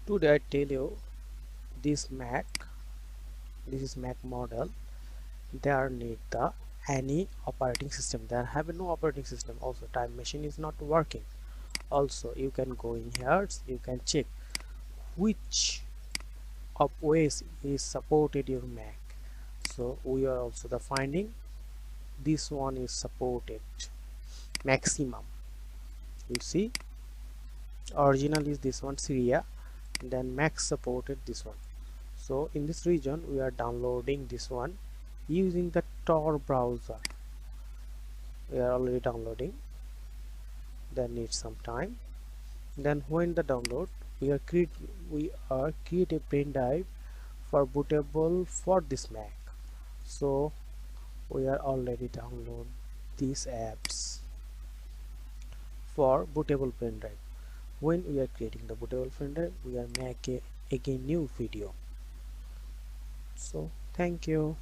Today I tell you this is Mac model. There need the any operating system. There have no operating system. Also time machine is not working. Also you can go in here, you can check which of OS is supported your Mac. So we are also the finding this one is supported maximum. You see, original is this one Syria, then Mac supported this one. So in this region we are downloading this one using the Tor browser. We are already downloading, then need some time. Then when the download we are create a pen drive for bootable for this Mac. So we are already download these apps for bootable pen drive. When we are creating the bootable pen drive, we are make a again new video. So thank you.